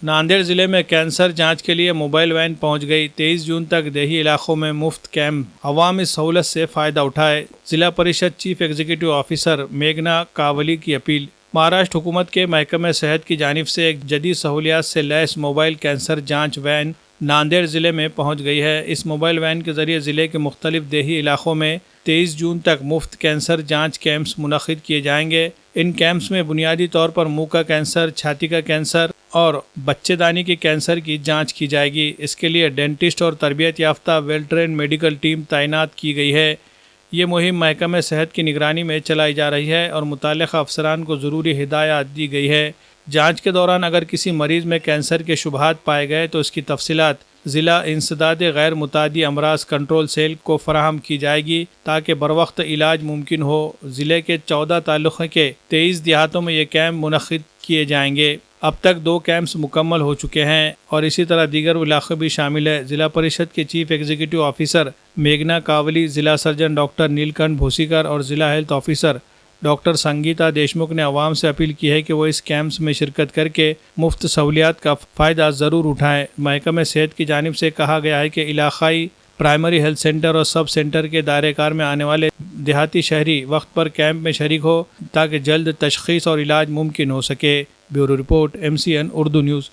ناندیڑ ضلع میں کینسر جانچ کے لیے موبائل وین پہنچ گئی۔ 23 جون تک دیہی علاقوں میں مفت کیمپ، عوام اس سہولت سے فائدہ اٹھائے۔ ضلع پریشد چیف ایگزیکٹو آفیسر میگھنا کاولی کی اپیل۔ مہاراشٹر حکومت کے محکمہ صحت کی جانب سے ایک جدید سہولیات سے لیس موبائل کینسر جانچ وین ناندیڑ ضلع میں پہنچ گئی ہے۔ اس موبائل وین کے ذریعے ضلع کے مختلف دیہی علاقوں میں 23 جون تک مفت کینسر جانچ کیمپس منعقد کیے جائیں گے۔ ان کیمپس میں بنیادی طور پر منہ کا کینسر، چھاتی کا کینسر اور بچے دانی کے کینسر کی جانچ کی جائے گی۔ اس کے لیے ڈینٹسٹ اور تربیت یافتہ ویل ٹرینڈ میڈیکل ٹیم تعینات کی گئی ہے۔ یہ مہم محکمہ صحت کی نگرانی میں چلائی جا رہی ہے اور متعلقہ افسران کو ضروری ہدایات دی گئی ہے۔ جانچ کے دوران اگر کسی مریض میں کینسر کے شبہات پائے گئے تو اس کی تفصیلات ضلع انسداد غیر متعدی امراض کنٹرول سیل کو فراہم کی جائے گی تاکہ بروقت علاج ممکن ہو۔ ضلع کے 14 تعلقے کے 23 دیہاتوں میں یہ کیمپ منعقد کیے جائیں گے۔ اب تک 2 کیمپس مکمل ہو چکے ہیں اور اسی طرح دیگر علاقے بھی شامل ہے۔ ضلع پریشد کے چیف ایگزیکٹو آفیسر میگھنا کاولی، ضلع سرجن ڈاکٹر نیل کنٹھ بھوسیکر اور ضلع health officer doctor Sangeeta Deshmukh نے عوام سے اپیل کی ہے کہ وہ اس کیمپس میں شرکت کر کے مفت سہولیات کا فائدہ ضرور اٹھائیں۔ محکمہ صحت کی جانب سے کہا گیا ہے کہ علاقائی پرائمری ہیلتھ سینٹر اور سب سینٹر کے دائرہ کار میں آنے والے دیہاتی شہری وقت پر کیمپ میں شریک ہو تاکہ جلد تشخیص اور علاج ممکن ہو سکے۔ Bureau report MCN Urdu news.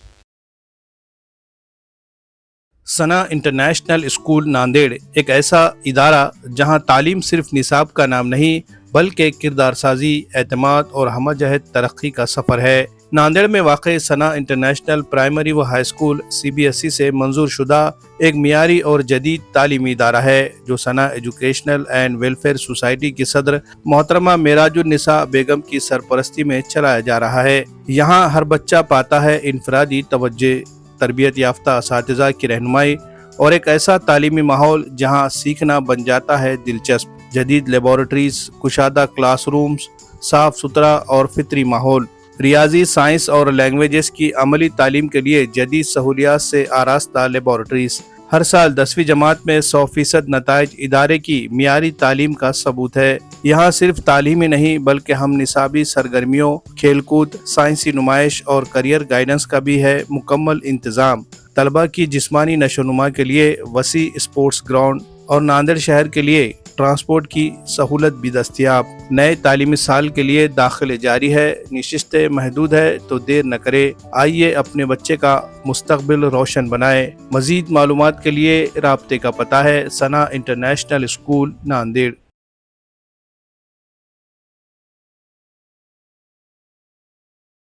Sana international school Nanded ایک ایسا ادارہ جہاں تعلیم صرف نصاب کا نام نہیں بلکہ کردار سازی، اعتماد اور ہمہ جہت ترقی کا سفر ہے۔ ناندیڑ میں واقع ثنا انٹرنیشنل پرائمری و ہائی اسکول CBSE سے منظور شدہ ایک معیاری اور جدید تعلیمی ادارہ ہے جو ثنا ایجوکیشنل اینڈ ویلفیئر سوسائٹی کی صدر محترمہ معراج النساء بیگم کی سرپرستی میں چلایا جا رہا ہے۔ یہاں ہر بچہ پاتا ہے انفرادی توجہ، تربیت یافتہ اساتذہ کی رہنمائی اور ایک ایسا تعلیمی ماحول جہاں سیکھنا بن جاتا ہے دلچسپ۔ جدید لیبارٹریز، کشادہ کلاس رومز، صاف ستھرا اور فطری ماحول، ریاضی، سائنس اور لینگویجز کی عملی تعلیم کے لیے جدید سہولیات سے آراستہ لیبارٹریز۔ ہر سال 10ویں جماعت میں 100% نتائج ادارے کی معیاری تعلیم کا ثبوت ہے۔ یہاں صرف تعلیم ہی نہیں بلکہ ہم نصابی سرگرمیوں، کھیل کود، سائنسی نمائش اور کیریئر گائیڈنس کا بھی ہے مکمل انتظام۔ طلبہ کی جسمانی نشو و نما کے لیے وسیع اسپورٹس گراؤنڈ اور ناندیڑ شہر کے لیے ٹرانسپورٹ کی سہولت بھی دستیاب۔ نئے تعلیمی سال کے لیے داخلے جاری ہے، نشستیں محدود ہے تو دیر نہ کرے، آئیے اپنے بچے کا مستقبل روشن بنائے۔ مزید معلومات کے لیے رابطے کا پتہ ہے ثنا انٹرنیشنل اسکول ناندیڑ۔